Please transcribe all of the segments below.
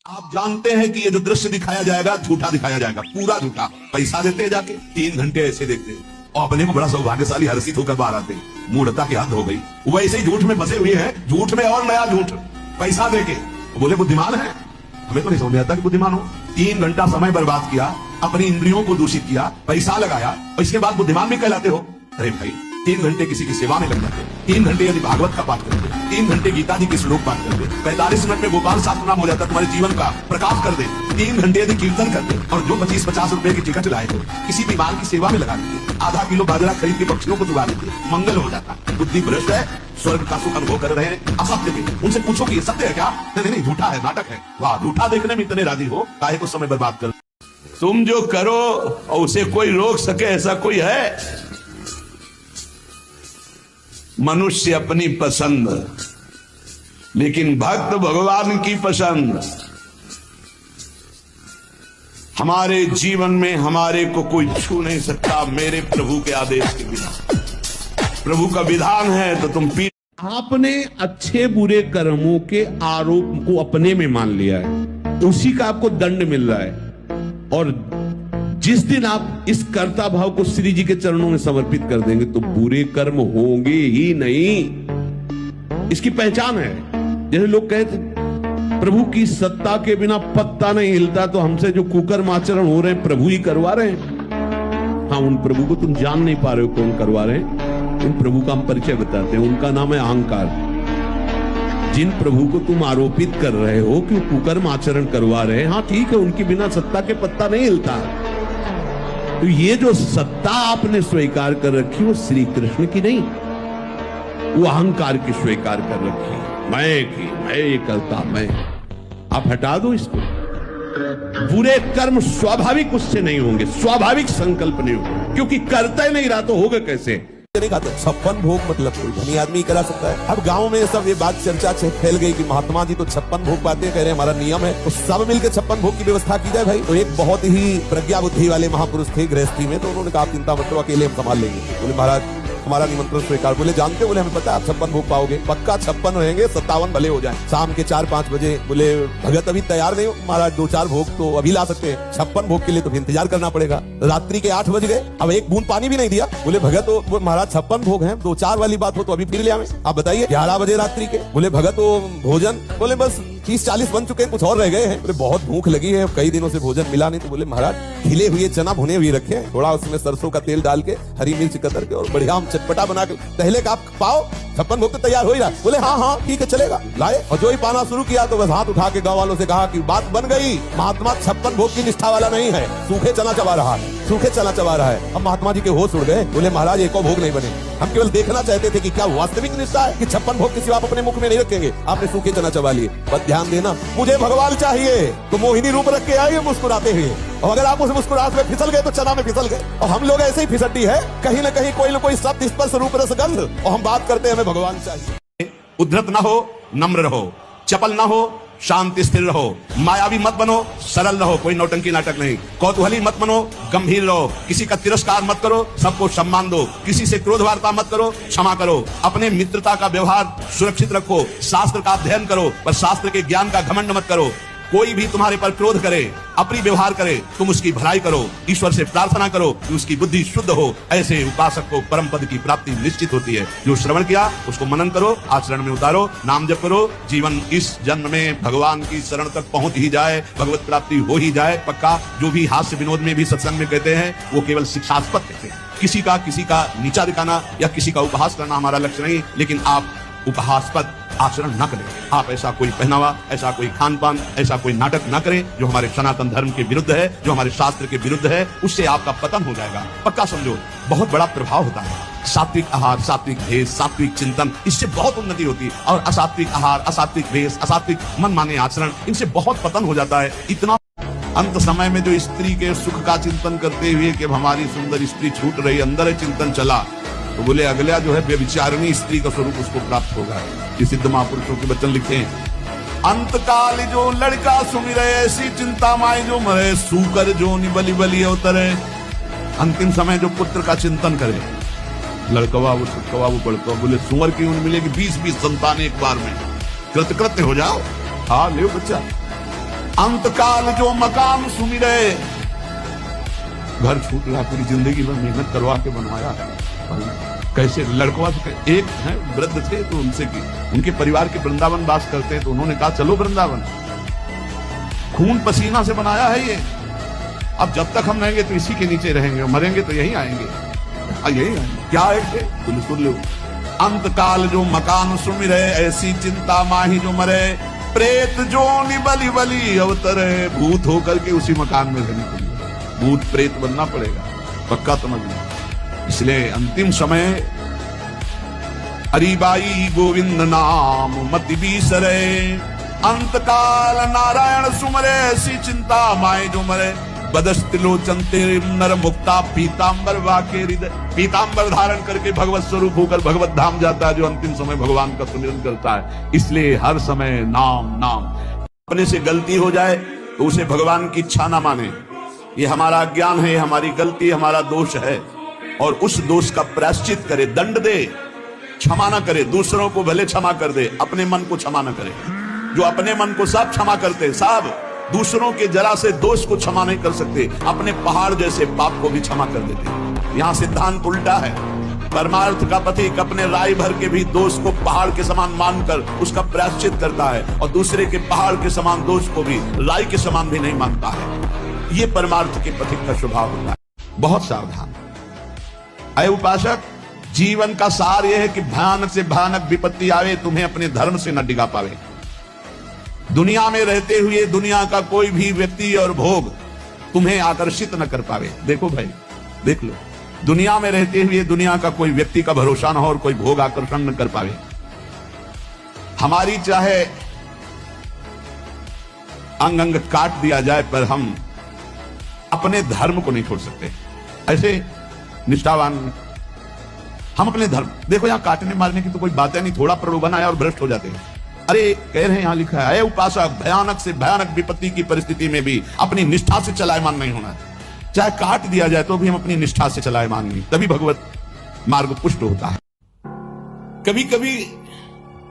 आप जानते हैं कि ये जो दृश्य दिखाया जाएगा झूठा दिखाया जाएगा, पूरा झूठा। पैसा देते हैं जाके 3 घंटे ऐसे देखते हैं और अपने को बड़ा सौभाग्यशाली हर्षित होकर बाहर आते हैं। मूढ़ता की हद हो गई। वैसे ही झूठ में फंसे हुए हैं, झूठ में और नया झूठ, पैसा देके। बोले बुद्धिमान है, हमें तो नहीं समझ आता कि बुद्धिमान हो। 3 घंटा समय बर्बाद किया, अपनी इंद्रियों को दूषित किया, पैसा लगाया और इसके बाद बुद्धिमान भी कहलाते हो। अरे भाई 3 घंटे किसी की सेवा में लग जाते, 3 घंटे यदि भागवत का पाठ करते, 3 घंटे गीता जी के श्लोक पाठ करते, 45 मिनट में गोपाल शास्त्रनाम हो जाता, तुम्हारे जीवन का प्रकाश कर दे। 3 घंटे यदि कीर्तन करते और जो 25-50 रुपए की टिकट लाए हो किसी बीमार की सेवा में लगा देते, आधा किलो बाजरा खरीद के पक्षियों को दुबा देते, मंगल हो जाता। बुद्धि भ्रष्ट है, स्वर्ग का सुख अनुभव कर रहे हैं असत्य में। उनसे पूछो कि ये सत्य है क्या? नहीं, झूठा है, नाटक है। वाह, झूठा देखने में इतने राजी हो, काहे को समय बर्बाद कर। तुम जो करो और उसे कोई रोक सके ऐसा कोई है? मनुष्य अपनी पसंद, लेकिन भक्त भगवान की पसंद। हमारे जीवन में हमारे को कोई छू नहीं सकता मेरे प्रभु के आदेश के बिना। प्रभु का विधान है तो तुम पी। आपने अच्छे बुरे कर्मों के आरोप को अपने में मान लिया है, उसी का आपको दंड मिल रहा है। और जिस दिन आप इस कर्ता भाव को श्री जी के चरणों में समर्पित कर देंगे तो बुरे कर्म होंगे ही नहीं। इसकी पहचान है। जैसे लोग कहते प्रभु की सत्ता के बिना पत्ता नहीं हिलता, तो हमसे जो कुकर्म आचरण हो रहे हैं प्रभु ही करवा रहे हैं। हाँ, उन प्रभु को तुम जान नहीं पा रहे हो कौन करवा रहे हैं। उन प्रभु का हम परिचय बताते हैं, उनका नाम है अहंकार। जिन प्रभु को तुम आरोपित कर रहे हो कि कुकर्म आचरण करवा रहे हैं, हाँ ठीक है, उनके बिना सत्ता के पत्ता नहीं हिलता। तो ये जो सत्ता आपने स्वीकार कर रखी वो श्री कृष्ण की नहीं, वो अहंकार की स्वीकार कर रखी। मैं ये करता, मैं। आप हटा दो इसको। बुरे कर्म स्वाभाविक उससे नहीं होंगे, स्वाभाविक संकल्प नहीं होंगे, क्योंकि करता ही नहीं रहा तो होगा कैसे? नहीं खाते। 56 भोग मतलब कोई धनी आदमी करा सकता है। अब गांव में सब ये बात चर्चा फैल गई कि महात्मा जी तो 56 भोग पाते हैं, कह रहे हैं हमारा नियम है, तो सब मिलकर 56 भोग की व्यवस्था की जाए भाई। तो एक बहुत ही प्रज्ञा बुद्धि वाले महापुरुष थे गृहस्थी में, तो उन्होंने कहा चिंता मत करो, अकेले हम संभाल लेंगे। बोले महाराज हमारा निमंत्रण स्वीकार। बोले जानते, बोले हमें पता है आप 56 भोग पाओगे, पक्का 56 रहेंगे, 57 भले हो जाए। शाम के 4-5 बजे बोले भगत अभी तैयार नहीं हो महाराज, 2-4 भोग तो अभी ला सकते हैं, 56 भोग के लिए तो इंतजार करना पड़ेगा। रात्रि के 8 बज गए, अब एक बूंद पानी भी नहीं दिया। बोले भगत तो महाराज 56 भोग हैं, 2-4 वाली बात हो तो अभी फिर ले आवे। आप बताइए 11 बजे रात्रि के। बोले भगत तो भोजन, बोले बस 30-40 बन चुके हैं, कुछ और रह गए हैं। बोले बहुत भूख लगी है, कई दिनों से भोजन मिला नहीं। तो बोले महाराज खिले हुए चना भुने हुए रखे हैं, थोड़ा उसमें सरसों का तेल डाल के, हरी मिर्च कतर के और बढ़िया चटपटा बना के पहले का आप पाओ, 56 भोग तो तैयार हो ही रहा। बोले हाँ ठीक है चलेगा, लाए। और जो ही पाना शुरू किया तो बस हाथ उठा के गांव वालों से कहा कि बात बन गई, महात्मा 56 भोग की निष्ठा वाला नहीं है, सूखे चना चबा रहा है, सूखे चना चबा रहा है। अब महात्मा जी के होश उड़ गए। बोले महाराज एक और भोग नहीं बने, हम केवल देखना चाहते थे कि क्या वास्तविक निष्ठा है कि 56 भोग किसी आप अपने मुख में नहीं रखेंगे, आपने सूखे चना चबा लिए। बस ध्यान देना, मुझे भगवान चाहिए तो मोहिनी रूप रख के आइए मुस्कुराते हुए, और अगर आप उस मुस्कुराहट में फिसल गए तो चना में फिसल गए। और हम लोग ऐसे ही फिसड्डी है, कहीं ना कहीं कोई न कोई शब्द स्पर्श रूप रसगंध, और हम बात करते हैं हमें भगवान चाहिए। उद्धत ना हो, नम्र रहो, चपल ना हो, शांति स्थिर रहो, मायावी मत बनो, सरल रहो, कोई नौटंकी नाटक नहीं, कौतूहली मत बनो, गंभीर रहो, किसी का तिरस्कार मत करो, सबको सम्मान दो, किसी से क्रोध वार्ता मत करो, क्षमा करो, अपने मित्रता का व्यवहार सुरक्षित रखो, शास्त्र का अध्ययन करो, पर शास्त्र के ज्ञान का घमंड मत करो। कोई भी तुम्हारे पर क्रोध करे, अप्रिय व्यवहार करे, तुम उसकी भलाई करो, ईश्वर से प्रार्थना करो कि उसकी बुद्धि शुद्ध हो। ऐसे उपासक को परम पद की प्राप्ति निश्चित होती है। जो श्रवण किया उसको मनन करो, आचरण में उतारो, नाम जप करो, जीवन इस जन्म में भगवान की शरण तक पहुंच ही जाए, भगवत प्राप्ति हो ही जाए पक्का। जो भी हास्य विनोद में भी सत्संग में कहते हैं वो केवल शिक्षास्पद कहते हैं। किसी का नीचा दिखाना या किसी का उपहास करना हमारा लक्ष्य नहीं, लेकिन आप उपहासपद आचरण न करें। आप ऐसा कोई पहनावा, ऐसा कोई खान पान, ऐसा कोई नाटक न करें जो हमारे सनातन धर्म के विरुद्ध है, जो हमारे शास्त्र के विरुद्ध है। उससे आपका पतन हो जाएगा पक्का समझो। बहुत बड़ा प्रभाव होता है सात्विक आहार, सात्विक भेष, सात्विक चिंतन, इससे बहुत उन्नति होती है। और असात्विक आहार, असात्विक भेष, असात्विक मन माने आचरण, इनसे बहुत पतन हो जाता है। इतना अंत समय में जो स्त्री के सुख का चिंतन करते हुए कि हमारी सुंदर स्त्री छूट रही, अंदर है चिंतन चला, तो बोले अगला जो है व्यभिचारिणी स्त्री का स्वरूप उसको प्राप्त होगा। ये सिद्ध महापुरुषों के वचन लिखे हैं। अंतकाल जो लड़का सुमिरे, ऐसी चिंता माए जो मरे, सूकर जो निबली बली उतरे। अंतिम समय जो पुत्र का चिंतन करे, लड़कवा वो सुखवा वो बड़कवा, बोले सुअर की ऊन मिलेगी 20-20 संतान एक बार में, कृतकृत्य हो जाओ। हाँ ले बच्चा, अंतकाल जो मकान सुमिरे, घर छूट रहा, पूरी जिंदगी में मेहनत करवा के बनवाया है, कैसे लड़कवा से एक है वृद्ध थे तो उनसे की उनके परिवार के वृंदावन वास करते हैं तो उन्होंने कहा चलो वृंदावन, खून पसीना से बनाया है ये, अब जब तक हम रहेंगे तो इसी के नीचे रहेंगे, मरेंगे तो यही आएंगे, यही आएंगे। क्या है सुन लो, अंतकाल जो मकान सुमिरे, ऐसी चिंता माही जो मरे, प्रेत जो बली बली अवतरे, भूत होकर के उसी मकान में रहने के लिए भूत प्रेत बनना पड़ेगा, पक्का समझ लो। इसलिए अंतिम समय हरिबाई गोविंद नाम मति बीसरे, अंतकाल नारायण सुमरे, ऐसी चिंता माए जो मरे, बदस्तिलोचन तेरे नर मुक्ता, पीतांबर वाके हृदय, पीतांबर धारण करके भगवत स्वरूप होकर भगवत धाम जाता है जो अंतिम समय भगवान का सुमिरन करता है। इसलिए हर समय नाम नाम। अपने से गलती हो जाए तो उसे भगवान की इच्छा ना माने, ये हमारा अज्ञान है, हमारी गलती, हमारा दोष है, और उस दोष का प्रायश्चित करे, दंड दे, क्षमा ना करे, दूसरों को भले क्षमा कर दे, अपने मन को क्षमा ना करे। जो अपने मन को सब क्षमा करते, सब दूसरों के जरा से दोष को क्षमा नहीं कर सकते, अपने पहाड़ जैसे पाप को भी क्षमा कर देते। यहां सिद्धांत उल्टा है। परमार्थ का पथिक अपने राय भर के भी दोष को पहाड़ के समान मानकर उसका प्रायश्चित करता है, और दूसरे के पहाड़ के समान दोष को भी राय के समान भी नहीं मानता है। ये परमार्थ के पथिक का स्वभाव होता है। बहुत सावधान अय उपासक, जीवन का सार यह है कि भयानक से भयानक विपत्ति आवे, तुम्हें अपने धर्म से न डिगा पावे। दुनिया में रहते हुए दुनिया का कोई भी व्यक्ति और भोग तुम्हें आकर्षित न कर पावे। देखो भाई, देख लो, दुनिया में रहते हुए दुनिया का कोई व्यक्ति का भरोसा न हो और कोई भोग आकर्षण न कर पावे। हमारी चाहे अंग अंग काट दिया जाए पर हम अपने धर्म को नहीं छोड़ सकते। ऐसे निष्ठावान हम अपने धर्म, देखो यहां काटने मारने की तो कोई बात है नहीं, थोड़ा प्रलोभन आया और भ्रष्ट हो जाते हैं। अरे कह रहे हैं, यहां लिखा है उपासक, भयानक से भयानक विपत्ति की परिस्थिति में भी अपनी निष्ठा से चलायमान नहीं होना। चाहे काट दिया जाए तो भी हम अपनी निष्ठा से चलायमान नहीं, तभी भगवत मार्ग पुष्ट होता है। कभी कभी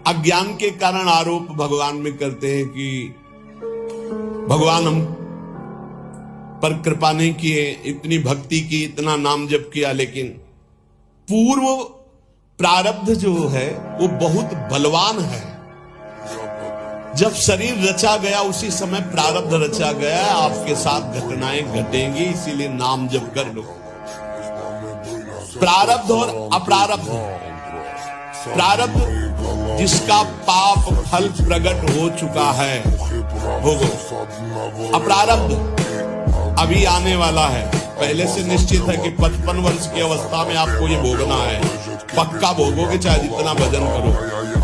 अज्ञान के कारण आरोप भगवान में करते हैं कि भगवान हम पर कृपा नहीं किए, इतनी भक्ति की, इतना नाम जप किया, लेकिन पूर्व प्रारब्ध जो है वो बहुत बलवान है। जब शरीर रचा गया उसी समय प्रारब्ध रचा गया, आपके साथ घटनाएं घटेंगी, इसीलिए नाम जप कर लो। प्रारब्ध और अप्रारब्ध, प्रारब्ध जिसका पाप फल प्रकट हो चुका है भोगो, अप्रारब्ध अभी आने वाला है। पहले से निश्चित है कि 55 वर्ष की अवस्था में आपको ये भोगना है, पक्का भोगोगे, चाहे जितना भजन करो।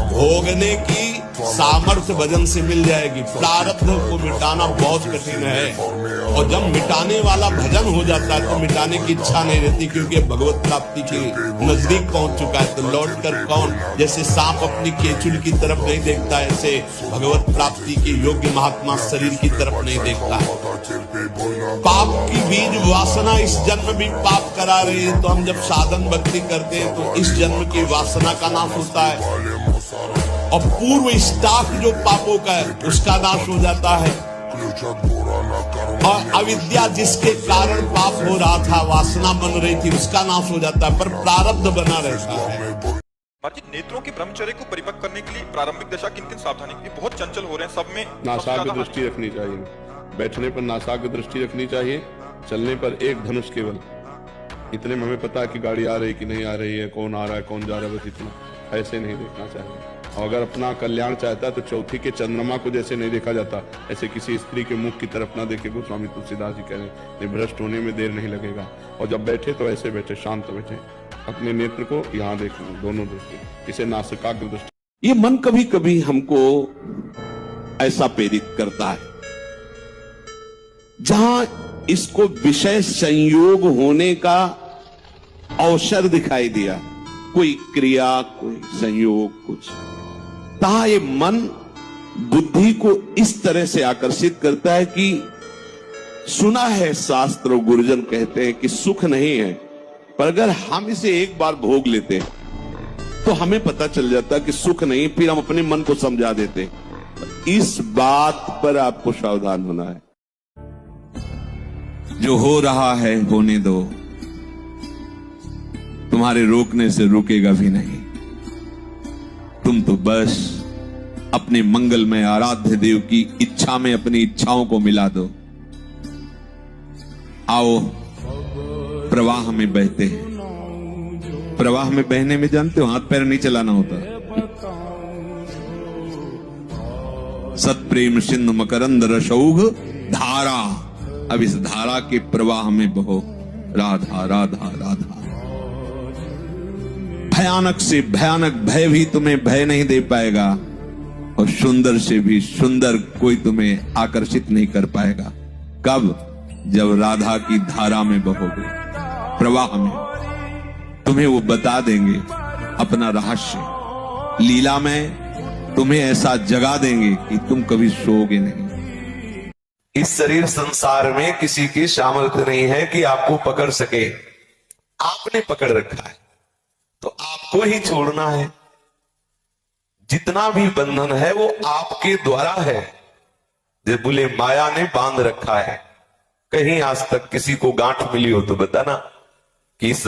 भोगने की सामर्थ्य भजन से मिल जाएगी। प्रारब्ध को मिटाना बहुत कठिन है, और जब मिटाने वाला भजन हो जाता है तो मिटाने की इच्छा नहीं रहती, क्योंकि भगवत प्राप्ति के नजदीक पहुंच चुका है। तो लौट कर कौन, जैसे सांप अपनी केचुल की तरफ नहीं देखता, ऐसे भगवत प्राप्ति के योग्य महात्मा शरीर की तरफ नहीं देखता है। पाप की बीज वासना इस जन्म भी पाप करा रही है, तो हम जब साधन भक्ति करते हैं तो इस जन्म की वासना का नाश होता है, और पूर्व स्टॉक जो पापों का है उसका नाश हो जाता है। और अविद्या जिसके कारण पाप हो रहा था, वासना बन रही थी, उसका नाश हो जाता है, पर प्रारब्ध बना रहता है। नेत्रों के ब्रह्मचर्य को परिपक्व करने के लिए प्रारंभिक दशा किन सावधानी के लिए बहुत चंचल हो रहे हैं, सब में नासाग्र दृष्टि रखनी चाहिए। बैठने पर नासाग्र दृष्टि रखनी चाहिए, चलने पर एक धनुष केवल। इतने में हमें पता है कि गाड़ी आ रही कि नहीं आ रही है, कौन आ रहा है कौन जा रहा है, बस इतना। ऐसे नहीं देखना चाहिए। और अगर अपना कल्याण चाहता है तो चौथी के चंद्रमा को जैसे नहीं देखा जाता, ऐसे किसी स्त्री के मुख की तरफ ना देखे। गोस्वामी तुलसीदास जी कह रहे हैं, भ्रष्ट होने में देर नहीं लगेगा। और जब बैठे तो ऐसे बैठे, शांत बैठे, अपने नेत्र को यहाँ देखें, दोनों दृष्टि, इसे नासिकाग्र दृष्टि। ये मन कभी कभी हमको ऐसा प्रेरित करता है, जहां इसको विषय संयोग होने का अवसर दिखाई दिया, कोई क्रिया, कोई संयोग, कुछ, तहां ये मन बुद्धि को इस तरह से आकर्षित करता है कि सुना है शास्त्र और गुरुजन कहते हैं कि सुख नहीं है, पर अगर हम इसे एक बार भोग लेते तो हमें पता चल जाता कि सुख नहीं, फिर हम अपने मन को समझा देते इस बात पर आपको सावधान होना है। जो हो रहा है होने दो, तुम्हारे रोकने से रुकेगा भी नहीं। तुम तो बस अपने मंगलमय आराध्य देव की इच्छा में अपनी इच्छाओं को मिला दो। आओ प्रवाह में बहते हैं। प्रवाह में बहने में जानते हो हाथ पैर नहीं चलाना होता। सत्प्रेम सिंधु मकरंद रसौघ धारा। अब इस धारा के प्रवाह में बहो। राधा राधा राधा। भयानक से भयानक भय भी तुम्हें भय नहीं दे पाएगा, और सुंदर से भी सुंदर कोई तुम्हें आकर्षित नहीं कर पाएगा। कब? जब राधा की धारा में बहोगे, प्रवाह में। तुम्हें वो बता देंगे अपना रहस्य। लीला में तुम्हें ऐसा जगा देंगे कि तुम कभी सोओगे नहीं। इस शरीर संसार में किसी की सामर्थ्य नहीं है कि आपको पकड़ सके। आपने पकड़ रखा है तो आपको ही छोड़ना है। जितना भी बंधन है वो आपके द्वारा है। जब बोले माया ने बांध रखा है। कहीं आज तक किसी को गांठ मिली हो तो बताना कि इस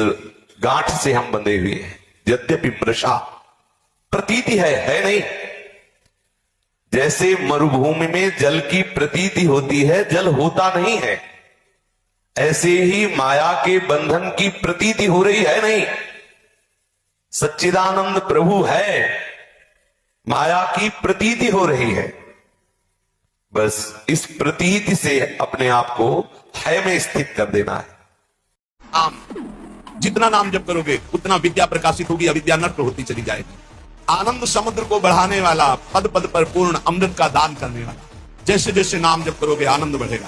गांठ से हम बंधे हुए हैं। यद्यपि मृषा प्रतीति है नहीं। जैसे मरुभूमि में जल की प्रतीति होती है, जल होता नहीं है, ऐसे ही माया के बंधन की प्रतीति हो रही है नहीं। सच्चिदानंद प्रभु है, माया की प्रतीति हो रही है। बस इस प्रतीति से अपने आप को है में स्थित कर देना है। जितना नाम जप करोगे उतना विद्या प्रकाशित होगी, अविद्या नष्ट होती चली जाएगी। आनंद समुद्र को बढ़ाने वाला, पद पद पर पूर्ण अमृत का दान करने वाला। जैसे जैसे नाम जप करोगे आनंद बढ़ेगा।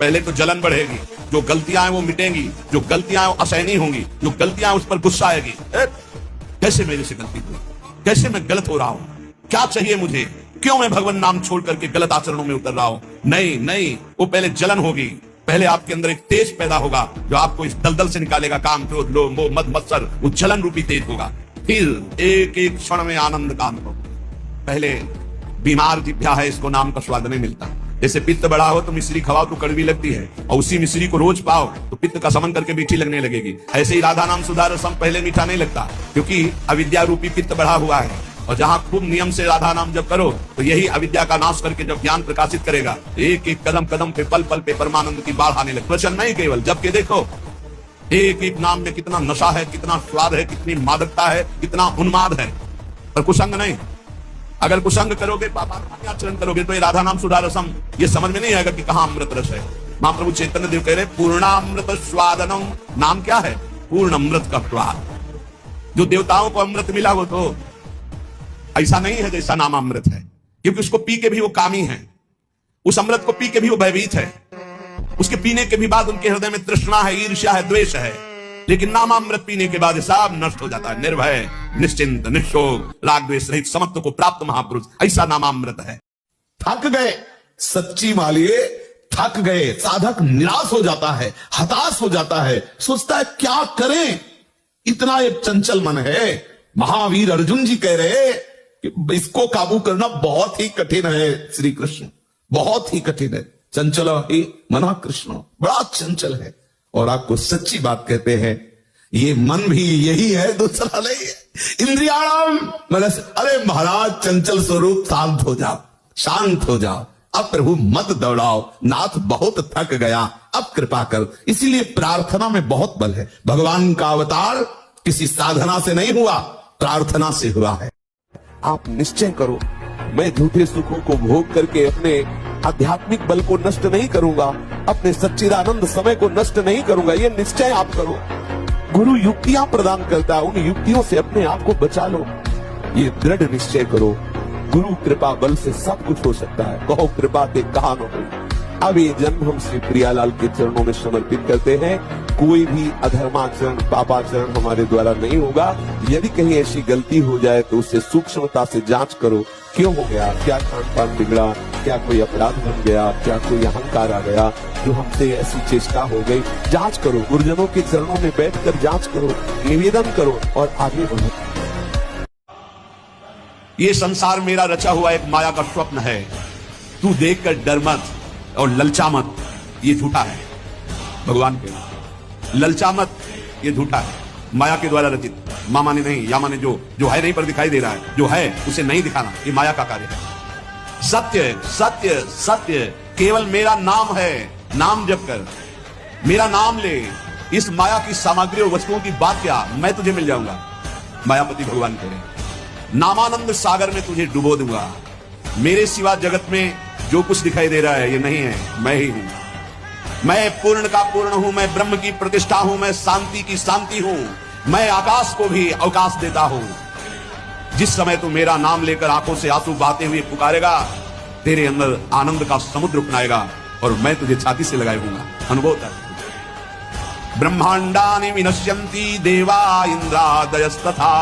पहले तो जलन बढ़ेगी, जो गलतियां हैं वो मिटेंगी, जो गलतियां हैं वो असहनीय होंगी, जो गलतियां उस पर गुस्सा आएगी। कैसे मेरे से गलती हुई, कैसे मैं गलत हो रहा हूं, क्या चाहिए मुझे, क्यों मैं भगवान नाम छोड़ करके गलत आचरणों में उतर रहा हूं। नहीं नहीं, वो पहले जलन होगी। पहले आपके अंदर एक तेज पैदा होगा जो आपको इस दलदल से निकालेगा। काम, क्रोध, लोभ, मोह, मद, मत्सर, वो जलन रूपी तेज होगा। फिर एक एक क्षण में आनंद का अनुभव। पहले बीमार जिभ्या है, इसको नाम का स्वाद नहीं मिलता। जैसे पित्त बढ़ा हो तो मिश्री खवाओ तो कड़वी लगती है, और उसी मिश्री को रोज पाओ तो पित्त का समन करके मीठी लगने लगेगी। ऐसे ही राधा नाम सुधा रसम पहले मीठा नहीं लगता, क्योंकि अविद्या रूपी पित्त बढ़ा हुआ है। और जहां खूब नियम से राधा नाम जब करो तो यही अविद्या का नाश करके जब ज्ञान प्रकाशित करेगा, एक एक कदम कदम पे, पल पल पे परमानंद की बाढ़ आने लगे। वचन नहीं केवल, जबकि देखो एक एक नाम में कितना नशा है, कितना स्वाद है, कितनी मादकता है, कितना उन्माद है, पर कुसंग नहीं। अगर कुसंग करोगे, पापात्मा आचरण करोगे तो ये राधा नाम सुधा रसम ये समझ में नहीं आएगा कि कहां अमृत रस है। महाप्रभु चैतन्य देव कह रहे पूर्णामृत स्वादनम। नाम क्या है? पूर्ण अमृत का स्वाद। जो देवताओं को अमृत मिला वो तो ऐसा नहीं है जैसा नाम अमृत है, क्योंकि उसको पी के भी वो कामी है, उस अमृत को पी के भी वो भयभीत है, उसके पीने के भी बाद उनके हृदय में तृष्णा है, ईर्ष्या है, द्वेष है। लेकिन नामामृत पीने के बाद सब नष्ट हो जाता है। निर्भय, निश्चिंत, निशोक, राग द्वेष रहित समत्व को प्राप्त महापुरुष, ऐसा नामामृत है। थक गए सच्ची मालिए, थक गए। साधक निराश हो जाता है, हताश हो जाता है, सोचता है क्या करें, इतना एक चंचल मन है। महावीर अर्जुन जी कह रहे कि इसको काबू करना बहुत ही कठिन है श्री कृष्ण, बहुत ही कठिन है। चंचल ही मना कृष्ण, बड़ा चंचल है। और आपको सच्ची बात कहते हैं, ये मन भी यही है, दूसरा नहीं है। इंद्रियाणाम मतलब, अरे महाराज चंचल स्वरूप शांत हो जाओ, शांत हो जाओ। अब प्रभु मत दौड़ाओ, नाथ बहुत थक गया, अब कृपा कर। इसीलिए प्रार्थना में बहुत बल है। भगवान का अवतार किसी साधना से नहीं हुआ, प्रार्थना से हुआ है। आप निश्चय करो, मैं झूठे सुखों को भोग करके अपने आध्यात्मिक बल को नष्ट नहीं करूंगा, अपने सच्चिदानंद समय को नष्ट नहीं करूंगा। ये निश्चय आप करो। गुरु युक्तियां प्रदान करता है, उन युक्तियों से अपने आप को बचा लो। ये दृढ़ निश्चय करो, गुरु कृपा बल से सब कुछ हो सकता है। कहो कृपा ते कहा न हो। अब ये जन्म हम श्री प्रियालाल के चरणों में समर्पित करते हैं। कोई भी अधर्माचरण, पापाचरण हमारे द्वारा नहीं होगा। यदि कहीं ऐसी गलती हो जाए तो उसे सूक्ष्मता से जांच करो, क्यों हो गया, क्या खान पान बिगड़ा, क्या कोई अपराध बन गया, क्या कोई अहंकार आ गया जो हमसे ऐसी चेष्टा हो गई। जांच करो, गुरुजनों के चरणों में बैठकर जांच करो, निवेदन करो और आगे बढ़ो। ये संसार मेरा रचा हुआ एक माया का स्वप्न है, तू देखकर डर मत और ललचा मत, ये झूठा है। भगवान के ललचा मत, ये झूठा है, माया के द्वारा रचित। मां माने नहीं, या माने जो है नहीं पर दिखाई दे रहा है, जो है उसे नहीं दिखाना, ये माया का कार्य है। सत्य सत्य सत्य केवल मेरा नाम है, नाम जप कर, मेरा नाम ले। इस माया की सामग्री और वस्तुओं की बात क्या, मैं तुझे मिल जाऊंगा। मायापति भगवान कह रहे, नामानंद सागर में तुझे डुबो दूंगा। मेरे सिवा जगत में जो कुछ दिखाई दे रहा है ये नहीं है, मैं ही हूं। मैं पूर्ण का पूर्ण हूं, मैं ब्रह्म की प्रतिष्ठा हूं, मैं शांति की शांति हूं, मैं आकाश को भी अवकाश देता हूं। जिस समय तू मेरा नाम लेकर आंखों से आंसू बहाते हुए पुकारेगा, तेरे अंदर आनंद का समुद्र अपनाएगा और मैं तुझे छाती से लगाए दूंगा। अनुभव कर। ब्रह्मांडानि विनश्यन्ति देवा इंद्रादयस्तथा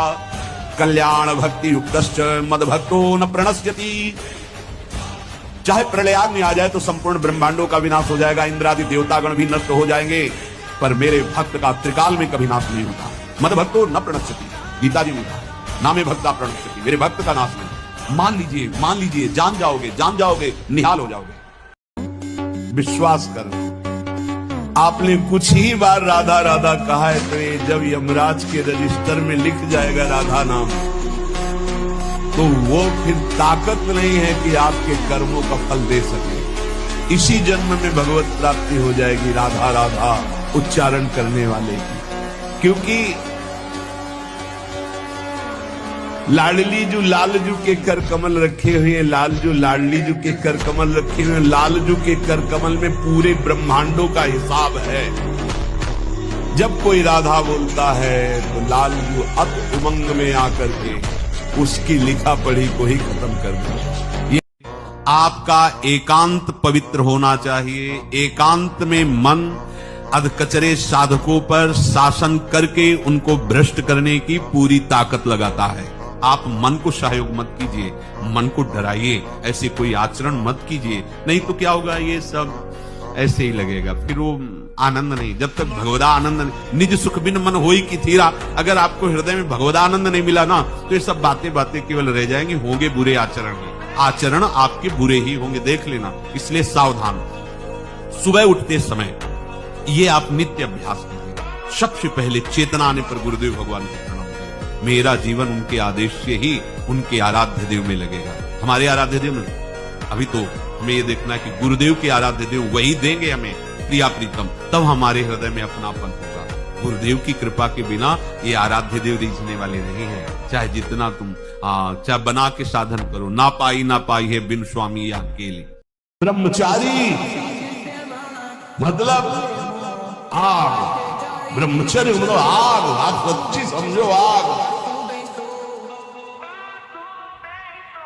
कल्याण भक्ति युक्तश्च मद भक्तो न प्रणश्यति। चाहे प्रलयाग्नि आ जाए तो संपूर्ण ब्रह्मांडों का विनाश हो जाएगा, इंद्रादि देवतागण भी नष्ट हो जाएंगे, पर मेरे भक्त का त्रिकाल में कभी नाश नहीं होता। मद भक्तो न प्रणश्यति, गीता जी ने कहा, नामे भक्ता प्रणश्यति, मेरे भक्त का नाश नहीं। मान लीजिए, जान जाओगे, निहाल हो जाओगे। विश्वास कर, आपने कुछ ही बार राधा राधा कहा है, तो ये जब यमराज के रजिस्टर में लिख जाएगा राधा नाम, तो वो फिर ताकत नहीं है कि आपके कर्मों का फल दे सके। इसी जन्म में भगवत प्राप्ति हो जाएगी राधा राधा उच्चारण करने वाले की। क्योंकि लाडली जो लालजू के कर कमल रखे हुए, लालजू लाडली जू के कर कमल रखे हुए, लालजू के कर कमल में पूरे ब्रह्मांडों का हिसाब है। जब कोई राधा बोलता है तो लालजू अत उमंग में आकर के उसकी लिखा पढ़ी को ही खत्म कर दे। ये आपका एकांत पवित्र होना चाहिए। एकांत में मन अधकचरे साधकों पर शासन करके उनको भ्रष्ट करने की पूरी ताकत लगाता है। आप मन को सहयोग मत कीजिए, मन को डराइए, ऐसे कोई आचरण मत कीजिए, नहीं तो क्या होगा, ये सब ऐसे ही लगेगा, फिर वो आनंद नहीं। जब तक भगवदा आनंद नहीं, निज सुख बिन मन होई की थीरा, अगर आपको हृदय में भगवदा आनंद नहीं मिला ना, तो ये सब बातें केवल रह जाएंगी, होंगे बुरे आचरण में। आचरण आपके बुरे ही होंगे, देख लेना। इसलिए सावधान। सुबह उठते समय ये आप नित्य अभ्यास कीजिए। सबसे पहले चेतना आने पर गुरुदेव भगवान को प्रणाम करें। मेरा जीवन उनके आदेश से ही उनके आराध्य देव में लगेगा। हमारे आराध्य देव में अभी तो हमें ये देखना है कि गुरुदेव के आराध्य देव वही देंगे हमें प्रिया प्रीतम, तब हमारे हृदय में अपनापन होगा। गुरुदेव की कृपा के बिना ये आराध्य देव रीझने वाले नहीं है। चाहे जितना तुम चाहे बना के साधन करो, ना पाई है बिन स्वामी या अकेले। ब्रह्मचारी मतलब आग, ब्रह्मचर्य मतलब आग सच्ची समझो, आग।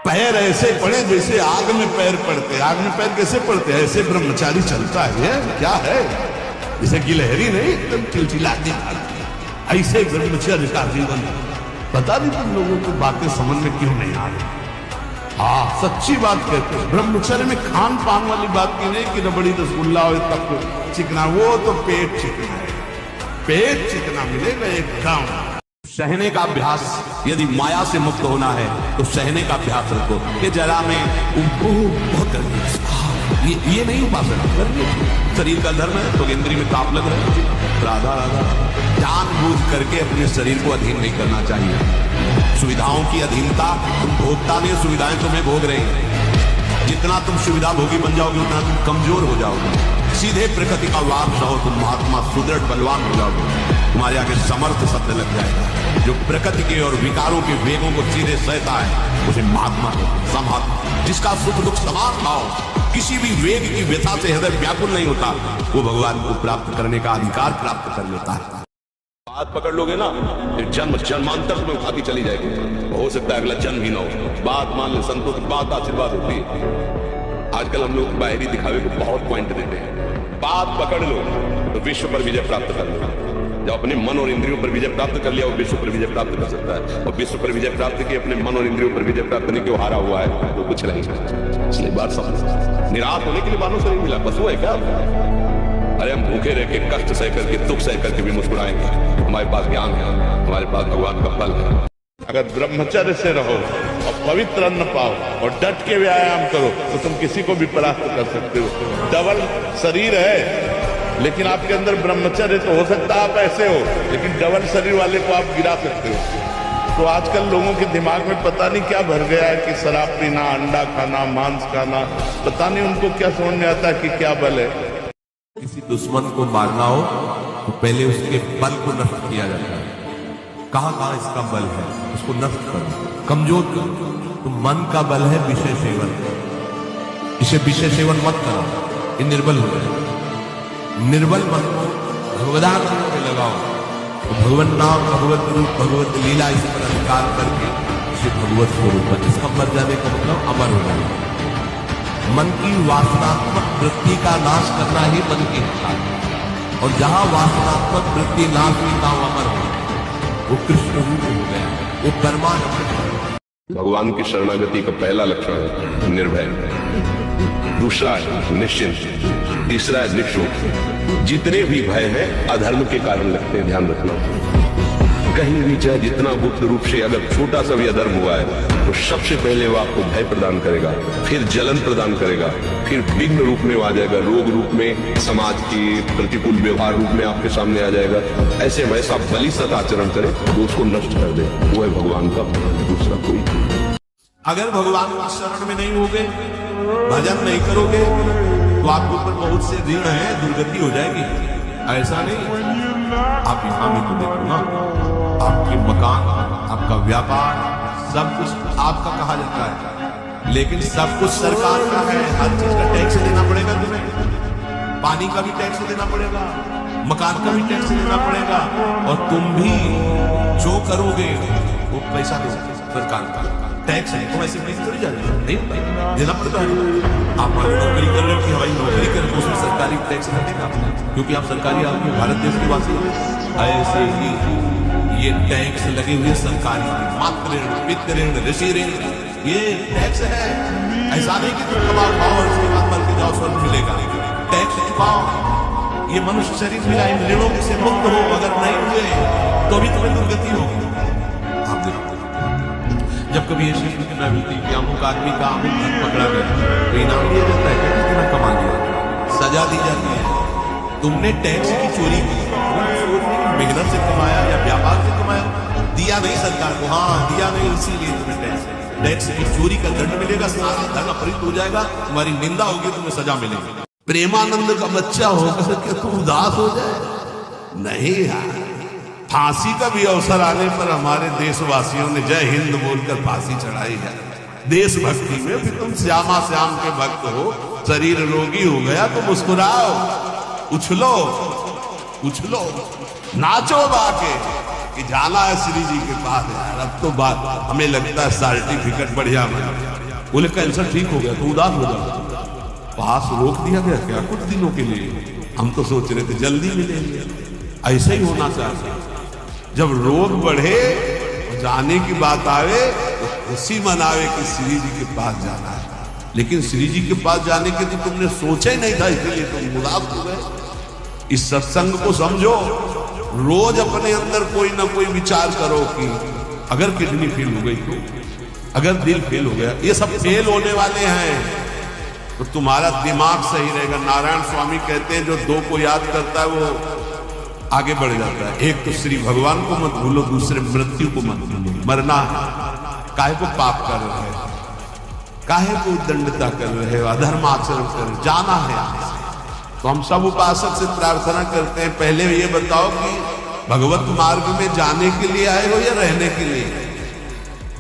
पैर ऐसे पड़े जैसे आग में पैर पड़ते। आग में पैर कैसे पड़ते हैं? ऐसे ब्रह्मचारी चलता है, क्या है, जैसे गिलहरी नहीं एकदम चिलचिलाती ऐसे ब्रह्मचर्य का जीवन। पता नहीं तुम लोगों को बातें समझ में क्यों नहीं आ रही। हाँ, सच्ची बात कहते हैं। ब्रह्मचर्य में खान पान वाली बात की नहीं कि रबड़ी रसगुल्ला हो तब चिकना, वो तो पेट चिकना है, पेट चिकना मिलेगा एकदम। सहने का अभ्यास, यदि माया से मुक्त होना है तो सहने का अभ्यास रखो। कि जरा में बहुत गर्मी, ये नहीं उपासना करनी। शरीर का धर्म है तो इंद्रिय में ताप लग रहा है, राधा राधा जानबूझ करके अपने शरीर को अधीन नहीं करना चाहिए। सुविधाओं की अधीनता, तुम भोगता नहीं, सुविधाएं तुम्हें भोग रही हैं। जितना तुम सुविधा भोगी बन जाओगे उतना तुम कमजोर हो जाओगे। सीधे प्रकृति का वार रहो, तुम महात्मा सुदृढ़ बलवान हो जाओगे। तुम्हारे आगे समर्थ शब्द लग जाएगा। जो प्रकृति के और विकारों के वेगों को सीधे सहता है उसे महात्मा समात्मा। जिसका सुख दुख समान भाव, किसी भी वेग की व्यथा से हृदय व्याकुल नहीं होता, वो भगवान को प्राप्त करने का अधिकार प्राप्त कर लेता है। बात पकड़ लोगे ना, जन्म जन्मांतर में उठाती चली जाएगी। हो सकता है अगला जन्म ही ना हो। बात मान ले, संतों की बात आशीर्वाद होती है। आजकल हम लोग बाहरी दिखावे को बहुत पॉइंट देते हैं। बात पकड़ लो तो विश्व पर विजय प्राप्त कर लो। जब अपने मन और इंद्रियों पर विजय प्राप्त कर लिया, वो विश्व पर विजय प्राप्त कर सकता है। और विश्व पर विजय प्राप्त की अपने मन और इंद्रियों पर विजय प्राप्त करने के हारा हुआ है तो कुछ नहीं। इसलिए बात समझ, निराश होने के लिए मानो से नहीं मिला, पशु है क्या? अरे हम भूखे रह के, कष्ट सह करके, दुख सह करके भी मुस्कुराएंगे। हमारे पास ज्ञान है, हमारे पास भगवान का बल है। अगर ब्रह्मचर्य से रहो और पवित्र अन्न पाओ और डट के व्यायाम करो तो तुम किसी को भी परास्त कर सकते हो। डबल शरीर है लेकिन आपके अंदर ब्रह्मचर्य तो हो सकता है आप ऐसे हो, लेकिन डबल शरीर वाले को आप गिरा सकते हो। तो आजकल लोगों के दिमाग में पता नहीं क्या भर गया है कि शराब पीना, अंडा खाना, मांस खाना, पता नहीं उनको क्या समझ में आता है कि क्या बल है। किसी दुश्मन को मारना हो तो पहले उसके बल को नष्ट किया जाता है। कहाँ कहाँ इसका बल है उसको नष्ट करो, कमजोर करो। तो मन का बल है विषय सेवन, इसे विषय सेवन मत करो, ये निर्बल हो जाए। निर्बल मन को भगवदान में लगाओ, तो भगवत नाम, भगवत रूप, भगवत लीला इस पर अधिकार करके इसे भगवत स्वरूप है। इसका मर जाने का मतलब अमर हो जाना। मन की वासनात्मक वृत्ति का नाश करना ही मन की हत्या है। और जहां वासनात्मक वृत्ति नाश हुई का अमर हो, वो कृष्ण रूप हो गया, वो परमानंद। भगवान की शरणागति का पहला लक्षण है निर्भय, दूसरा है निश्चिंत, तीसरा है निःशोक। जितने भी भय है अधर्म के कारण लगते हैं, ध्यान रखना। कहीं भी चाहे जितना गुप्त रूप से अगर छोटा सा भी अधर्म हुआ है तो सबसे पहले वो आपको भय प्रदान करेगा, फिर जलन प्रदान करेगा, फिर विघ्न रूप में आ जाएगा, रोग रूप में, समाज की प्रतिकूल व्यवहार रूप में आपके सामने आ जाएगा। ऐसे वैसा बलि सत आचरण करे तो उसको नष्ट कर दे, वो है भगवान का दूसरा कोई। अगर भगवान की शरण में नहीं होगे, भजन नहीं करोगे तो आपके ऊपर बहुत से ऋण है, दुर्गति हो जाएगी। ऐसा नहीं, आप यहां भी तो देखो ना, आपके मकान, आपका व्यापार, सब कुछ आपका कहा जाता है, लेकिन सब कुछ सरकार का है। हर चीज का टैक्स देना पड़ेगा तुम्हें, पानी का भी टैक्स देना पड़ेगा, मकान का भी टैक्स देना पड़ेगा, और तुम भी जो करोगे वो पैसा दो सरकार का टैक्स है। तुम ऐसे पैसे थोड़ी जा रहे हो, नहीं देना पड़ता है। आप नौकरी कर रहे हो कि हवाई नौकरी कर रहे हो, उसमें सरकारी टैक्स नहीं देगा, क्योंकि आप सरकारी आदमी, भारत देश के वासी हो। ऐसे ही ये टैक्स लगे हुए सरकारी, मातृ ऋण, पितृ ऋण, ऋषि ऋण, ये टैक्स है। ऐसा नहीं कि तुम कमाओ खाओ और उसके बाद मर के जाओ स्वर्ग मिलेगा। टैक्स चुकाओ, ये मनुष्य शरीर मिला, इन ऋणों से मुक्त हो। अगर नहीं हुए तो भी तुम्हें दुर्गति होगी। आप देखो, जब कभी ये शिष्य की मिलती कि अमुक आदमी का अमुक धन पकड़ा गया तो इनाम दिया जाता है, क्या कितना कमा लिया, सजा दी जाती है। तुमने टैक्स की चोरी की, मेहनत से कमाया या व्यापार से कमाया, दिया नहीं सरकार को, हाँ दिया नहीं, इसीलिए तुम्हें टैक्स की चोरी का दंड मिलेगा, सारा धन अपहृत हो जाएगा, तुम्हारी निंदा होगी, तुम्हें सजा मिलेगी। प्रेमानंद का बच्चा होकर के तुम उदास हो जाए? नहीं यार, फांसी का भी अवसर आने पर हमारे देशवासियों ने जय हिंद बोलकर फांसी चढ़ाई है देशभक्ति में। फिर तुम श्यामा श्याम के भक्त हो, शरीर रोगी हो गया तो मुस्कुराओ, उछलो उछलो, नाचो बाके कि जाना है श्री जी के पास यार। अब तो बात हमें लगता है सर्टिफिकेट बढ़िया मिला, बोले कैंसर ठीक हो गया तो उदास हो जाओ, पास रोक दिया गया क्या कुछ दिनों के लिए? हम तो सोच रहे थे जल्दी मिलेंगे। ऐसा ही होना चाहिए, जब रोग बढ़े जाने की बात आवे तो खुशी मनावे कि श्री जी के पास जाना है। लेकिन श्री जी के पास जाने के तो तुमने सोचा ही नहीं था, इसलिए तुम उदास हो गए। इस सत्संग को समझो, रोज अपने अंदर कोई ना कोई विचार करो कि अगर किडनी फेल हो गई तो, अगर दिल फेल हो गया, ये सब फेल होने वाले हैं, तो तुम्हारा दिमाग सही रहेगा। नारायण स्वामी कहते हैं जो दो को याद करता है वो आगे बढ़ जाता है। एक तो श्री भगवान को मत भूलो, दूसरे मृत्यु को मत भूलो। मरना है, काहे को पाप कर रहे हो, काहे को दंडता कर रहे हो, अधर्म आचरण कर रहे हो, जाना है। तो हम सब उपासक से प्रार्थना करते हैं, पहले ये बताओ कि भगवत मार्ग में जाने के लिए आए हो या रहने के लिए?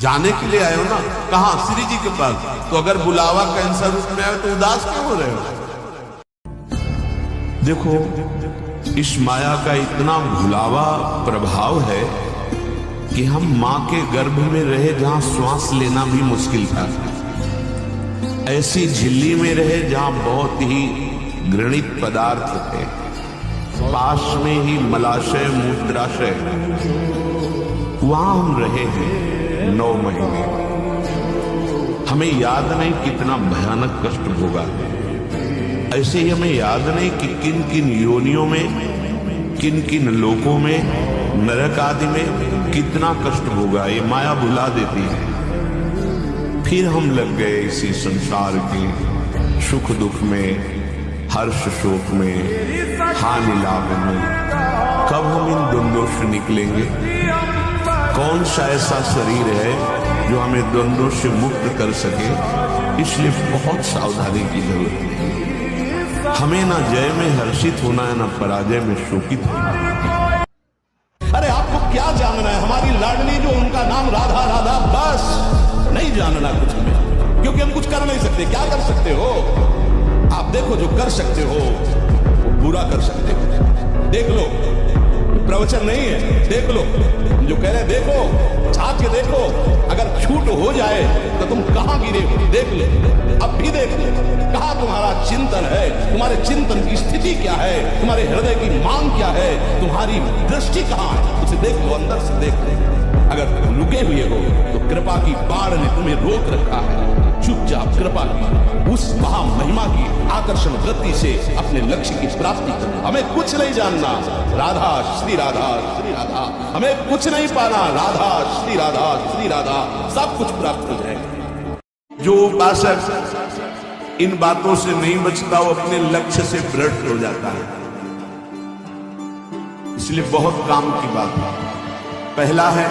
जाने के लिए आए हो ना, कहाँ? श्री जी के पास। तो अगर बुलावा कैंसर रूप में आए तो उदास क्यों हो रहे हो? देखो, इस माया का इतना भुलावा प्रभाव है कि हम मां के गर्भ में रहे जहां श्वास लेना भी मुश्किल था, ऐसी झिल्ली में रहे जहां बहुत ही घृणित पदार्थ थे, पास में ही मलाशय मूत्राशय, वहां हम रहे हैं 9 महीने। हमें याद नहीं कितना भयानक कष्ट भोगा। ऐसे ही हमें याद नहीं कि किन किन योनियों में, किन किन लोकों में, नरक आदि में कितना कष्ट होगा। ये माया भुला देती है। फिर हम लग गए इसी संसार के सुख दुख में, हर्ष शोक में, हानि लाभ में। कब हम इन द्वंद्वों से निकलेंगे? कौन सा ऐसा शरीर है जो हमें द्वंद्वों से मुक्त कर सके? इसलिए बहुत सावधानी की जरूरत है। हमें ना जय में हर्षित होना है, ना पराजय में शोकित होना है। अरे आपको क्या जानना है? हमारी लाडली जो उनका नाम राधा राधा, बस नहीं जानना कुछ में, क्योंकि हम कुछ कर नहीं सकते। क्या कर सकते हो आप? देखो जो कर सकते हो वो बुरा कर सकते हो। देख लो, प्रवचन नहीं है, देख लो जो कह रहे, देखो झांक के देखो। अगर छूट हो जाए तो तुम कहां गिरे हो देख लो, अब भी देख लो। कहां तुम्हारा चिंतन है? तुम्हारे चिंतन की स्थिति क्या है? तुम्हारे हृदय की मांग क्या है? तुम्हारी दृष्टि कहां है? उसे देख लो, अंदर से देख लो। अगर तुम रुके हुए हो तो कृपा की बाढ़ ने तुम्हें रोक रखा है। चुपचाप कृपा की उस महामहिमा की आकर्षण वृत्ति से अपने लक्ष्य की प्राप्ति करो। हमें कुछ नहीं जानना, राधा श्री राधा श्री राधा। हमें कुछ नहीं पाना, राधा श्री राधा श्री राधा। सब कुछ प्राप्त हो जाएगा। जो उपासक इन बातों से नहीं बचता वो अपने लक्ष्य से भ्रष्ट हो जाता है। इसलिए बहुत काम की बात है। पहला है,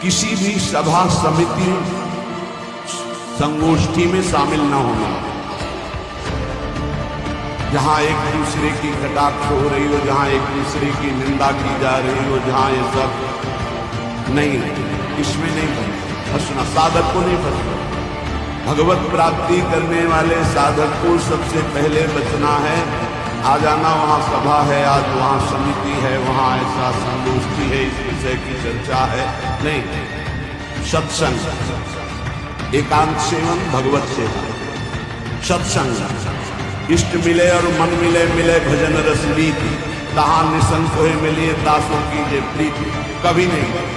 किसी भी सभा समिति संगोष्ठी में शामिल न होना जहां एक दूसरे की कटाक्ष हो रही हो, जहां एक दूसरे की निंदा की जा रही हो, जहां ये सब नहीं, इसमें नहीं फंसना। साधक को नहीं फंसना। भगवत प्राप्ति करने वाले साधक को सबसे पहले बचना है। आ जाना, वहां सभा है, आज वहां समिति है, वहां ऐसा संगोष्ठी है, इस विषय की चर्चा है, नहीं। सत्संग, एकांत सेवन, भगवत सेवा, सत्संग, इष्ट मिले और मन मिले, मिले भजन रस रीति, तहां निसंग होए मिलिए दासों की जे प्रीति। कभी नहीं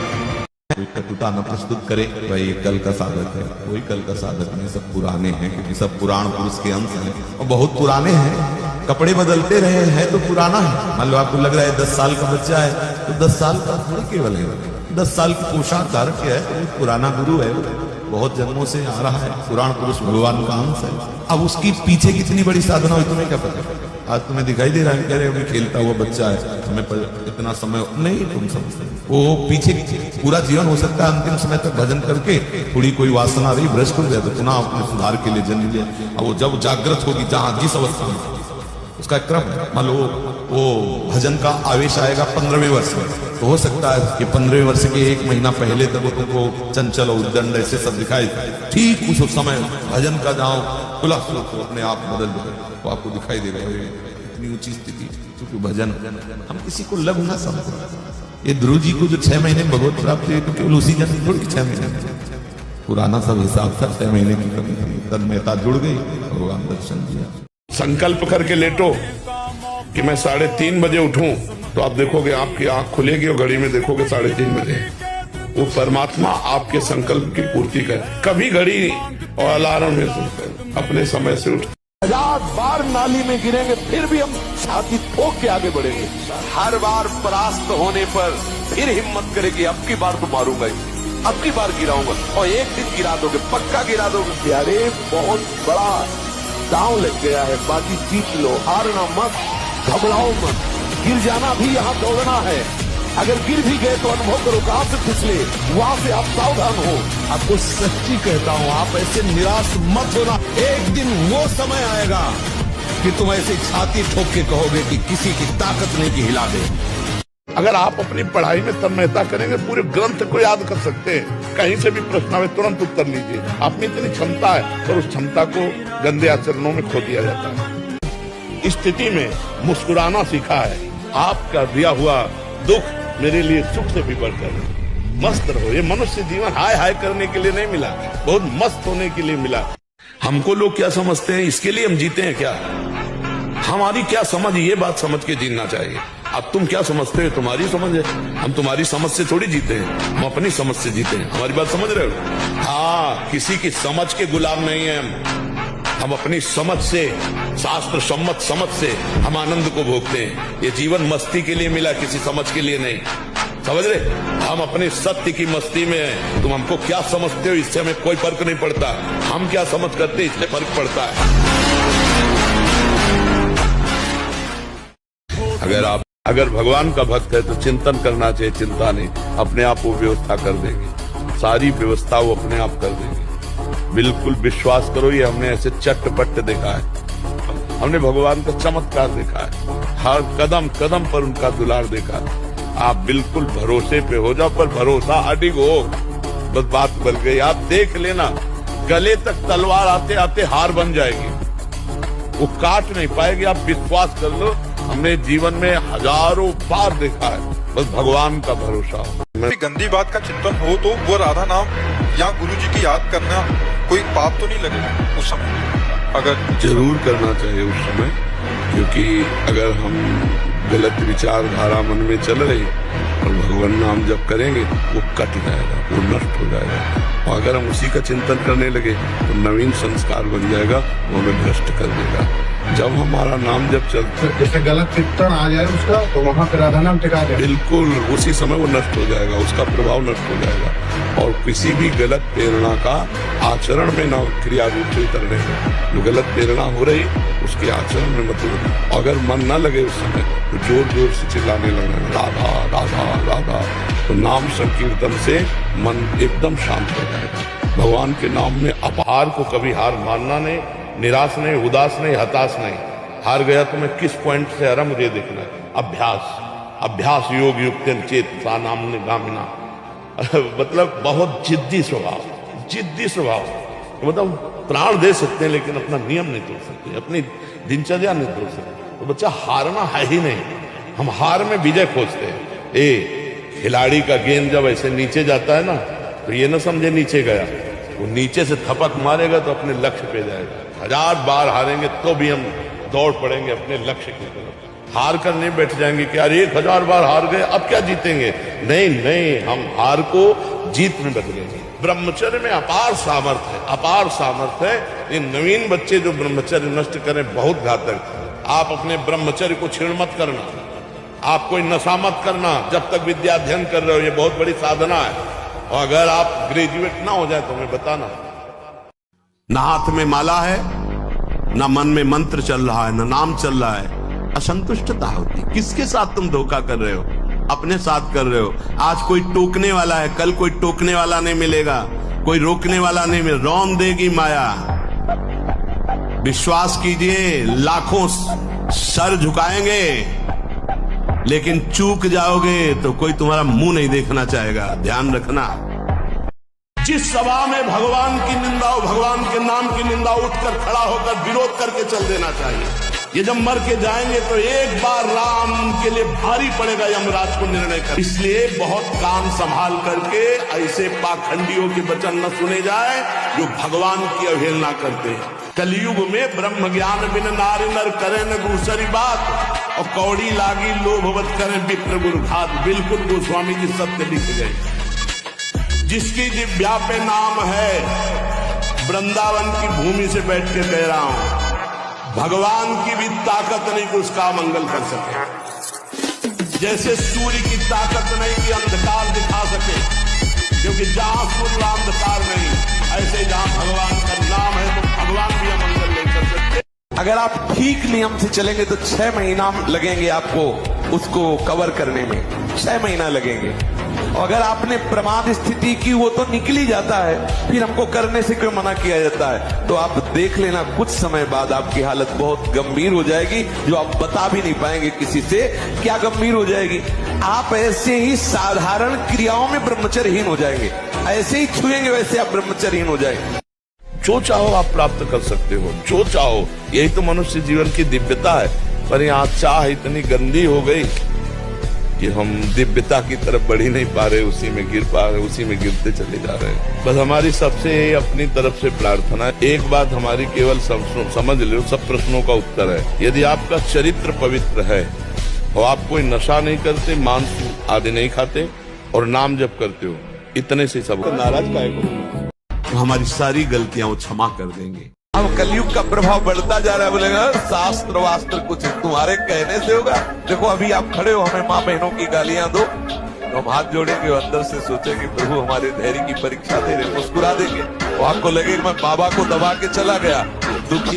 कोई कटुता न प्रस्तुत करे भाई ये कल का साधक है, कोई कल का साधक नहीं, सब पुराने हैं, क्योंकि सब पुराण पुरुष के अंश हैं और बहुत पुराने हैं। कपड़े बदलते रहे हैं तो पुराना है। मान लो आपको लग रहा है 10 साल का बच्चा है तो 10 साल का थोड़ी केवल है, 10 साल की पोशाक धार के है तो पुराना गुरु है, बहुत जन्मों से आ रहा है, पुराण पुरुष भगवान का अंश है। अब उसकी पीछे कितनी बड़ी साधना हुई तुम्हें क्या पता? आज तुम्हें दिखाई दे रहा है, कह रहे अभी खेलता हुआ बच्चा है, हमें इतना समय नहीं, तुम समझते वो पीछे पूरा जीवन हो सकता है अंतिम समय तक भजन करके थोड़ी कोई वासना रही भ्रष्ट हो जाए तो पुनः अपने सुधार के लिए जन्म लिया। अब वो जब जागृत होगी जहां जिस अवस्था में उसका क्रम, मान लो वो भजन का आवेश आएगा 15वें वर्ष में, तो हो सकता है कि 15वें वर्ष के 1 महीना पहले तक वो तुमको चंचल और उद्दंड ऐसे सब दिखाई, ठीक उस समय भजन का जाओ खुला तो अपने आप बदल तो आपको दिखाई दे रहा है इतनी ऊंची स्थिति। क्योंकि भजन हम किसी को लग ना समझते। ये ध्रुव जी को जो 6 महीने भगवत प्राप्ति हुई तो केवल उसी जन्म थोड़ी 6 महीने, पुराना सब हिसाब था 6 महीने की कमी थी, तन्मयता जुड़ गई, भगवान दर्शन दिया। संकल्प करके लेटो कि मैं 3:30 बजे उठूं, तो आप देखोगे आपकी आंख खुलेगी और घड़ी में देखोगे 3:30 बजे। वो परमात्मा आपके संकल्प की पूर्ति करे। कभी घड़ी और अलार्म में सुनकर अपने समय से उठ। 1000 बार नाली में गिरेंगे फिर भी हम छाती ठोक के आगे बढ़ेंगे। हर बार परास्त होने पर फिर हिम्मत करेगी, अब की बार तो मारूंगा, अब की बार गिराऊंगा, और एक दिन गिरा दोगे, पक्का गिरा दोगे। अरे बहुत बड़ा दांव लग गया है, बाकी जीत लो, हारना मत, घबराओ मत। गिर जाना भी यहाँ दौड़ना है। अगर गिर भी गए तो अनुभव करो कहां से फिसले, वहां से आप सावधान हो। आपको सच्ची कहता हूं, आप ऐसे निराश मत होना। एक दिन वो समय आएगा कि तुम ऐसे छाती ठोक के कहोगे कि किसी की ताकत नहीं कि हिला दे। अगर आप अपनी पढ़ाई में तन्मयता करेंगे, पूरे ग्रंथ को याद कर सकते हैं। कहीं से भी प्रश्न आवे तुरंत उत्तर लीजिए। आप में इतनी क्षमता है, पर उस क्षमता को गंदे आचरणों में खो दिया जाता है। इस स्थिति में मुस्कुराना सीखा है। आपका दिया हुआ दुख मेरे लिए सुख से भी बढ़कर। मस्त रहो। ये मनुष्य जीवन हाय हाय करने के लिए नहीं मिला, बहुत मस्त होने के लिए मिला। हमको लोग क्या समझते हैं, इसके लिए हम जीते हैं क्या? हमारी क्या समझ, ये बात समझ के जीना चाहिए। अब तुम क्या समझते हो, तुम्हारी समझ है, हम तुम्हारी समझ से थोड़ी जीते हैं, हम अपनी समझ से जीते हैं। हमारी बात समझ रहे हो? हाँ, किसी की समझ के गुलाम नहीं है हम अपनी समझ से, शास्त्र सम्मत समझ से हम आनंद को भोगते हैं। ये जीवन मस्ती के लिए मिला, किसी समझ के लिए नहीं। समझ रहे? हम अपने सत्य की मस्ती में हैं। तुम हमको क्या समझते हो इससे हमें कोई फर्क नहीं पड़ता। हम क्या समझ करते इससे फर्क पड़ता है। अगर भगवान का भक्त है तो चिंतन करना चाहिए, चिंता नहीं। अपने आप वो व्यवस्था कर देंगे, सारी व्यवस्था वो अपने आप कर देंगे। बिल्कुल विश्वास करो, ये हमने ऐसे चट्टपट्ट देखा है, हमने भगवान का चमत्कार देखा है, हर कदम कदम पर उनका दुलार देखा है। आप बिल्कुल भरोसे पे हो जाओ, पर भरोसा अडिग हो, बस बात बन गई। आप देख लेना, गले तक तलवार आते आते हार बन जाएगी, वो काट नहीं पाएगी। आप विश्वास कर लो, हमने जीवन में हजारों बार देखा है, बस भगवान का भरोसा हो। कोई गंदी बात का चिंतन हो तो वो राधा नाम या गुरु जी की याद करना कोई पाप तो नहीं लगेगा उस समय? अगर जरूर करना चाहिए उस समय, क्योंकि अगर हम गलत विचारधारा मन में चल रही और भगवान नाम जब करेंगे वो कट जाएगा, वो नष्ट हो जाएगा। और अगर हम उसी का चिंतन करने लगे तो नवीन संस्कार बन जाएगा, वो हमें भ्रष्ट कर देगा। जब हमारा नाम जब चलता है, जैसे गलत चिंतन आ जाए उसका, तो वहाँ पे राधा नाम टिका जाए, बिल्कुल उसी समय वो नष्ट हो जाएगा, उसका प्रभाव नष्ट हो जाएगा। और किसी भी गलत प्रेरणा का आचरण में न क्रिया रूप से उतरने में, जो गलत प्रेरणा हो रही उसके आचरण में मतलब, अगर मन न लगे उस समय तो जोर जोर से चिल्लाने लगना राधा राधा राधा, तो नाम संकीर्तन से मन एकदम शांत हो जाएगा। भगवान के नाम में अपार को कभी हार मानना नहीं, निराश नहीं, उदास नहीं, हताश नहीं। हार गया तो मैं किस पॉइंट से हारा मुझे देखना है। अभ्यास योग युक्तेन चेत सा नाम गामिना मतलब बहुत जिद्दी स्वभाव, मतलब प्राण दे सकते हैं लेकिन अपना नियम नहीं तोड़ सकते, अपनी दिनचर्या नहीं तोड़ सकते। तो बच्चा हारना है ही नहीं, हम हार में विजय खोजते हैं। खिलाड़ी का गेंद जब ऐसे नीचे जाता है ना, तो ये ना समझे नीचे गया, वो नीचे से थपक मारेगा तो अपने लक्ष्य पे जाएगा। 1000 बार हारेंगे तो भी हम दौड़ पड़ेंगे अपने लक्ष्य की तरफ। हार कर नहीं बैठ जाएंगे कि यार 1000 बार हार गए अब क्या जीतेंगे, नहीं, हम हार को जीत में बदलेंगे। ब्रह्मचर्य में अपार सामर्थ्य है। ये नवीन बच्चे जो ब्रह्मचर्य नष्ट करें बहुत घातक। आप अपने ब्रह्मचर्य को छीण मत करना, आप कोई नशा मत करना जब तक विद्या अध्ययन कर रहे हो, ये बहुत बड़ी साधना है। और अगर आप ग्रेजुएट ना हो जाए तो हमें बताना। न हाथ में माला है, न मन में मंत्र चल रहा है, न नाम चल रहा है, असंतुष्टता होती। किसके साथ तुम धोखा कर रहे हो? अपने साथ कर रहे हो। आज कोई टोकने वाला है, कल कोई टोकने वाला नहीं मिलेगा, कोई रोकने वाला नहीं मिलेगा। रौन देगी माया। विश्वास कीजिए, लाखों सर झुकाएंगे लेकिन चूक जाओगे तो कोई तुम्हारा मुंह नहीं देखना चाहेगा। ध्यान रखना, जिस सभा में भगवान की निंदा हो, भगवान के नाम की निंदा, उठकर खड़ा होकर विरोध करके चल देना चाहिए। ये जब मर के जाएंगे तो एक बार राम के लिए भारी पड़ेगा यमराज को निर्णय कर। इसलिए बहुत काम संभाल करके ऐसे पाखंडियों के वचन न सुने जाए जो भगवान की अवहेलना करते हैं। कलयुग में ब्रह्म ज्ञान बिन नारी नर करे न दूसरी बात, और कौड़ी लागी लोभवत करे विप्र गुरु घात। बिल्कुल गोस्वामी जी सत्य लिख गए। जिसकी जिह्वा पे नाम है, वृंदावन की भूमि से बैठ के कह रहा हूं, भगवान की भी ताकत नहीं कि उसका मंगल कर सके। जैसे सूर्य की ताकत नहीं कि अंधकार दिखा सके, क्योंकि जहां सूर्य अंधकार नहीं, ऐसे जहां भगवान का नाम है तो भगवान भी अमंगल नहीं कर सकते। अगर आप ठीक नियम से चलेंगे तो 6 महीना लगेंगे आपको उसको कवर करने में, 6 महीना लगेंगे। और अगर आपने प्रमाद स्थिति की, वो तो निकल ही जाता है, फिर हमको करने से क्यों मना किया जाता है? तो आप देख लेना, कुछ समय बाद आपकी हालत बहुत गंभीर हो जाएगी, जो आप बता भी नहीं पाएंगे किसी से। क्या गंभीर हो जाएगी? आप ऐसे ही साधारण क्रियाओं में ब्रह्मचर्यहीन हो जाएंगे, ऐसे ही छुएंगे वैसे आप ब्रह्मचर्यहीन हो जाएंगे। जो चाहो आप प्राप्त कर सकते हो, जो चाहो। यही तो मनुष्य जीवन की दिव्यता है। पर यहाँ चाह इतनी गंदी हो गई कि हम दिव्यता की तरफ बढ़ ही नहीं पा रहे, उसी में गिर पा रहे, उसी में गिरते चले जा रहे हैं। बस हमारी सबसे अपनी तरफ से प्रार्थना है, एक बात हमारी केवल समझ लो, सब प्रश्नों का उत्तर है। यदि आपका चरित्र पवित्र है और आप कोई नशा नहीं करते, मांस आदि नहीं खाते और नाम जप करते हो, इतने से सब नाराज काहे को? हमारी सारी गलतियां वो क्षमा कर देंगे। अब कलयुग का प्रभाव बढ़ता जा रहा है। बोलेगा शास्त्र वास्त्र कुछ तुम्हारे कहने से होगा। देखो अभी आप खड़े हो, हमें माँ बहनों की गालियां दो, तो हम हाथ जोड़ेंगे और अंदर से सोचेंगे प्रभु हमारे धैर्य की परीक्षा दे रहे, मुस्कुरा देंगे। तो आपको लगे मैं बाबा को दबा के चला गया, दुखी